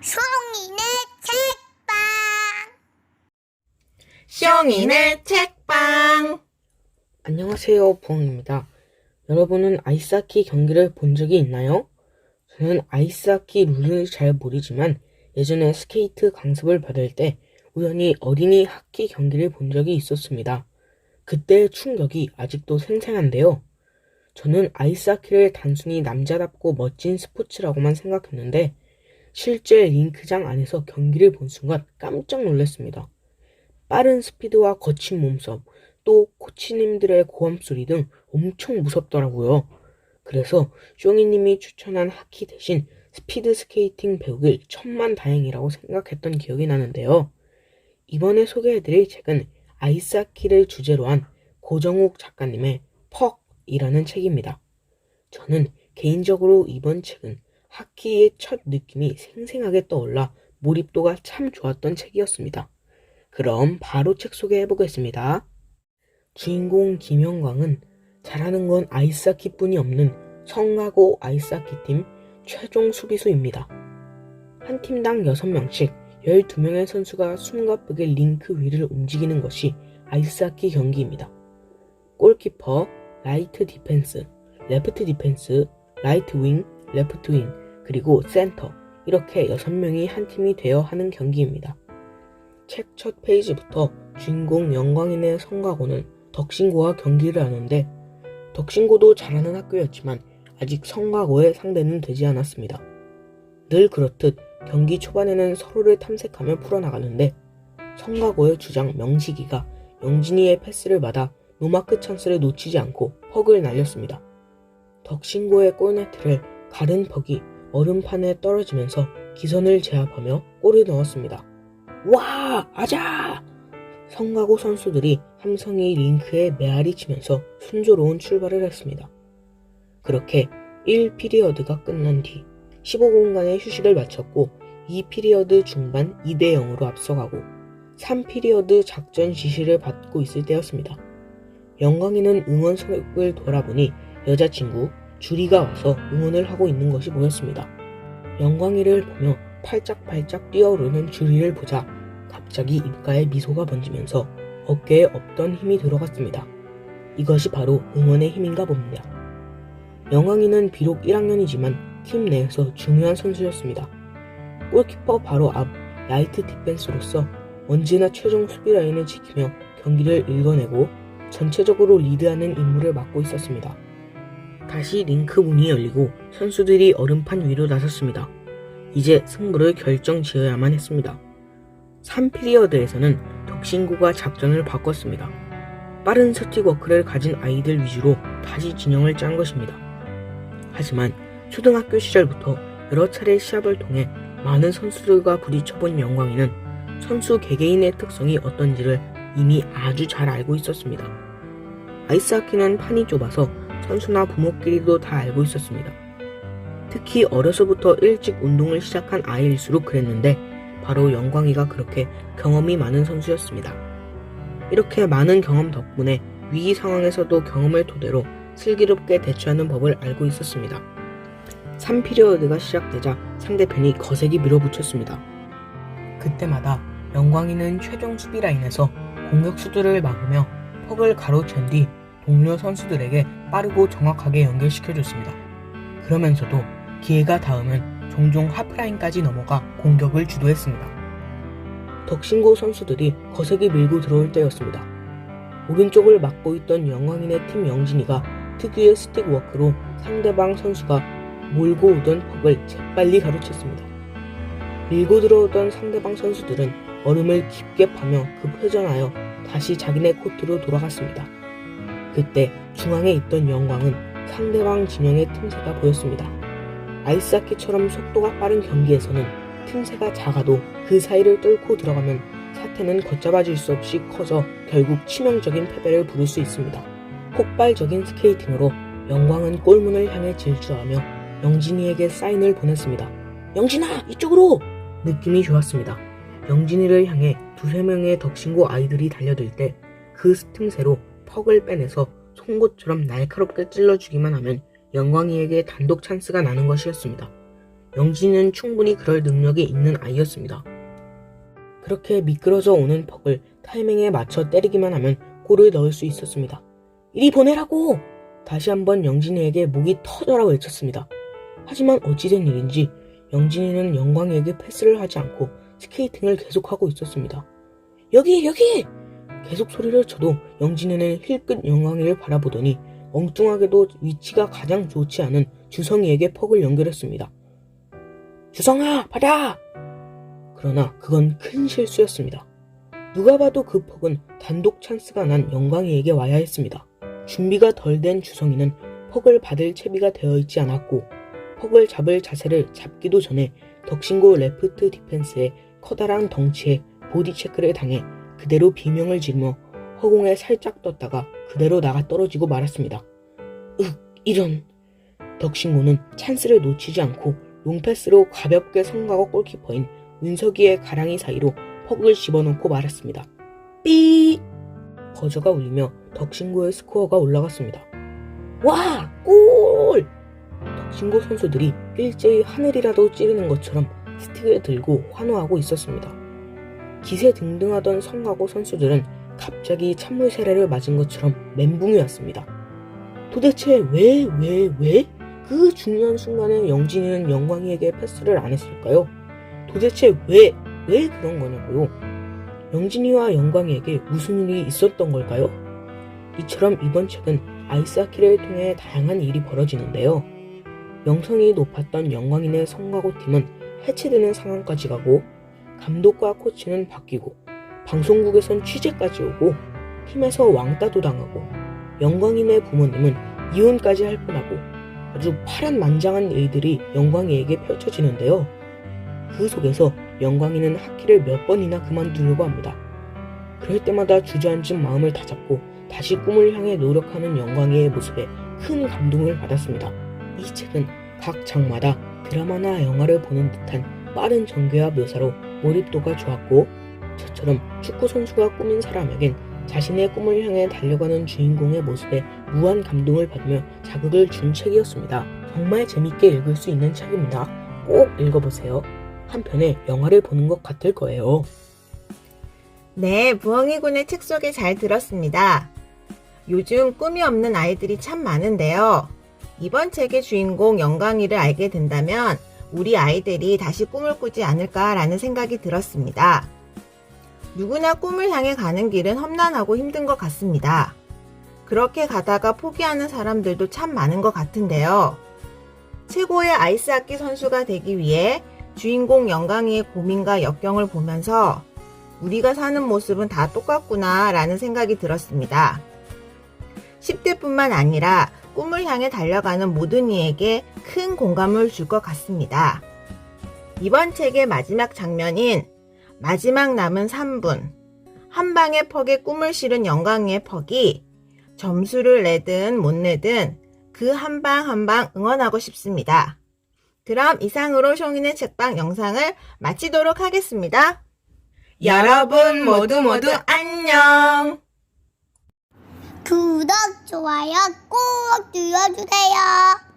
숑이네 책방. 숑이네 책방. 안녕하세요, 부엉입니다. 여러분은 아이스하키 경기를 본 적이 있나요? 저는 아이스하키 룰을 잘 모르지만 예전에 스케이트 강습을 받을 때 우연히 어린이 하키 경기를 본 적이 있었습니다. 그때의 충격이 아직도 생생한데요. 저는 아이스하키를 단순히 남자답고 멋진 스포츠라고만 생각했는데 실제 링크장 안에서 경기를 본 순간 깜짝 놀랐습니다. 빠른 스피드와 거친 몸싸움, 또 코치님들의 고함 소리 등 엄청 무섭더라고요. 그래서 숑이님이 추천한 하키 대신 스피드 스케이팅 배우길 천만다행이라고 생각했던 기억이 나는데요. 이번에 소개해드릴 책은 아이스하키를 주제로 한 고정욱 작가님의 퍽이라는 책입니다. 저는 개인적으로 이번 책은 하키의 첫 느낌이 생생하게 떠올라 몰입도가 참 좋았던 책이었습니다. 그럼 바로 책 소개해보겠습니다. 주인공 김영광은 잘하는 건 아이스하키뿐이 없는 성가고 아이스하키팀 최종 수비수입니다. 한 팀당 6명씩 12명의 선수가 숨가쁘게 링크 위를 움직이는 것이 아이스하키 경기입니다. 골키퍼, 라이트 디펜스, 레프트 디펜스, 라이트 윙, 레프트 윙, 그리고 센터, 이렇게 6명이 한 팀이 되어 하는 경기입니다. 책 첫 페이지부터 주인공 영광인의 성가고는 덕신고와 경기를 하는데 덕신고도 잘하는 학교였지만 아직 성가고의 상대는 되지 않았습니다. 늘 그렇듯 경기 초반에는 서로를 탐색하며 풀어나가는데 성가고의 주장 명식이가 영진이의 패스를 받아 노마크 찬스를 놓치지 않고 퍽을 날렸습니다. 덕신고의 골네트를 가른 퍽이 얼음판에 떨어지면서 기선을 제압하며 골을 넣었습니다. 와! 아자! 성가고 선수들이 함성이 링크에 메아리 치면서 순조로운 출발을 했습니다. 그렇게 1피리어드가 끝난 뒤 15분간의 휴식을 마쳤고 2피리어드 중반 2대 0으로 앞서가고 3피리어드 작전 지시를 받고 있을 때였습니다. 영광이는 응원석을 돌아보니 여자친구 주리가 와서 응원을 하고 있는 것이 보였습니다. 영광이를 보며 팔짝팔짝 뛰어오르는 주리를 보자 갑자기 입가에 미소가 번지면서 어깨에 없던 힘이 들어갔습니다. 이것이 바로 응원의 힘인가 봅니다. 영광이는 비록 1학년이지만 팀 내에서 중요한 선수였습니다. 골키퍼 바로 앞 라이트 디펜스로서 언제나 최종 수비 라인을 지키며 경기를 읽어내고 전체적으로 리드하는 임무를 맡고 있었습니다. 다시 링크 문이 열리고 선수들이 얼음판 위로 나섰습니다. 이제 승부를 결정지어야만 했습니다. 3피리어드에서는 덕신고가 작전을 바꿨습니다. 빠른 스틱워크를 가진 아이들 위주로 다시 진영을 짠 것입니다. 하지만 초등학교 시절부터 여러 차례 시합을 통해 많은 선수들과 부딪혀본 영광이는 선수 개개인의 특성이 어떤지를 이미 아주 잘 알고 있었습니다. 아이스하키는 판이 좁아서 선수나 부모끼리도 다 알고 있었습니다. 특히 어려서부터 일찍 운동을 시작한 아이일수록 그랬는데 바로 영광이가 그렇게 경험이 많은 선수였습니다. 이렇게 많은 경험 덕분에 위기 상황에서도 경험을 토대로 슬기롭게 대처하는 법을 알고 있었습니다. 3피리어드가 시작되자 상대편이 거세게 밀어붙였습니다. 그때마다 영광이는 최종 수비 라인에서 공격수들을 막으며 퍽을 가로챈 뒤 동료 선수들에게 빠르고 정확하게 연결시켜줬습니다. 그러면서도 기회가 닿으면 종종 하프라인까지 넘어가 공격을 주도했습니다. 덕신고 선수들이 거세게 밀고 들어올 때였습니다. 오른쪽을 맡고 있던 영광인의 팀 영진이가 특유의 스틱워크로 상대방 선수가 몰고 오던 퍽을 재빨리 가로챘습니다. 밀고 들어오던 상대방 선수들은 얼음을 깊게 파며 급회전하여 다시 자기네 코트로 돌아갔습니다. 그때 중앙에 있던 영광은 상대방 진영의 틈새가 보였습니다. 아이스하키처럼 속도가 빠른 경기에서는 틈새가 작아도 그 사이를 뚫고 들어가면 사태는 걷잡아질 수 없이 커져 결국 치명적인 패배를 부를 수 있습니다. 폭발적인 스케이팅으로 영광은 골문을 향해 질주하며 영진이에게 사인을 보냈습니다. 영진아, 이쪽으로! 느낌이 좋았습니다. 영진이를 향해 2-3명의 덕신고 아이들이 달려들 때 그 틈새로 퍽을 빼내서 송곳처럼 날카롭게 찔러주기만 하면 영광이에게 단독 찬스가 나는 것이었습니다. 영진이는 충분히 그럴 능력이 있는 아이였습니다. 그렇게 미끄러져 오는 퍽을 타이밍에 맞춰 때리기만 하면 골을 넣을 수 있었습니다. 이리 보내라고! 다시 한번 영진이에게 목이 터져라 외쳤습니다. 하지만 어찌된 일인지 영진이는 영광이에게 패스를 하지 않고 스케이팅을 계속하고 있었습니다. 여기! 계속 소리를 쳐도 영진이는 힐끗 영광이를 바라보더니 엉뚱하게도 위치가 가장 좋지 않은 주성이에게 퍽을 연결했습니다. 주성아, 받아! 그러나 그건 큰 실수였습니다. 누가 봐도 그 퍽은 단독 찬스가 난 영광이에게 와야 했습니다. 준비가 덜 된 주성이는 퍽을 받을 채비가 되어 있지 않았고 퍽을 잡을 자세를 잡기도 전에 덕신고 레프트 디펜스의 커다란 덩치에 보디 체크를 당해 그대로 비명을 지르며 허공에 살짝 떴다가 그대로 나가 떨어지고 말았습니다. 이런. 덕신고는 찬스를 놓치지 않고 롱패스로 가볍게 성공하고 골키퍼인 은석이의 가랑이 사이로 퍽을 집어넣고 말았습니다. 삐! 버저가 울리며 덕신고의 스코어가 올라갔습니다. 와! 골! 덕신고 선수들이 일제히 하늘이라도 찌르는 것처럼 스틱을 들고 환호하고 있었습니다. 기세등등하던 성가고 선수들은 갑자기 찬물 세례를 맞은 것처럼 멘붕이 왔습니다. 도대체 왜? 그 중요한 순간에 영진이는 영광이에게 패스를 안 했을까요? 도대체 왜 그런 거냐고요? 영진이와 영광이에게 무슨 일이 있었던 걸까요? 이처럼 이번 책은 아이스하키를 통해 다양한 일이 벌어지는데요. 명성이 높았던 영광인의 성가고 팀은 해체되는 상황까지 가고 감독과 코치는 바뀌고 방송국에선 취재까지 오고 팀에서 왕따도 당하고 영광인의 부모님은 이혼까지 할 뻔하고 아주 파란만장한 일들이 영광이에게 펼쳐지는데요. 그 속에서 영광이는 하키를 몇 번이나 그만두려고 합니다. 그럴 때마다 주저앉은 마음을 다잡고 다시 꿈을 향해 노력하는 영광이의 모습에 큰 감동을 받았습니다. 이 책은 각 장마다 드라마나 영화를 보는 듯한 빠른 전개와 묘사로 몰입도가 좋았고 저처럼 축구선수가 꾸민 사람에겐 자신의 꿈을 향해 달려가는 주인공의 모습에 무한 감동을 받으며 자극을 준 책이었습니다. 정말 재밌게 읽을 수 있는 책입니다. 꼭 읽어보세요. 한편에 영화를 보는 것 같을 거예요. 네, 부엉이군의 책 소개 잘 들었습니다. 요즘 꿈이 없는 아이들이 참 많은데요. 이번 책의 주인공 영광이를 알게 된다면 우리 아이들이 다시 꿈을 꾸지 않을까라는 생각이 들었습니다. 누구나 꿈을 향해 가는 길은 험난하고 힘든 것 같습니다. 그렇게 가다가 포기하는 사람들도 참 많은 것 같은데요. 최고의 아이스하키 선수가 되기 위해 주인공 영광이의 고민과 역경을 보면서 우리가 사는 모습은 다 똑같구나 라는 생각이 들었습니다. 10대뿐만 아니라 꿈을 향해 달려가는 모든 이에게 큰 공감을 줄 것 같습니다. 이번 책의 마지막 장면인 마지막 남은 3분, 한 방의 퍽에 꿈을 실은 영광이의 퍽이 점수를 내든 못 내든 그 한 방 한 방 응원하고 싶습니다. 그럼 이상으로 숑이네 책방 영상을 마치도록 하겠습니다. 여러분 모두 안녕! 구독, 좋아요 꼭 눌러주세요.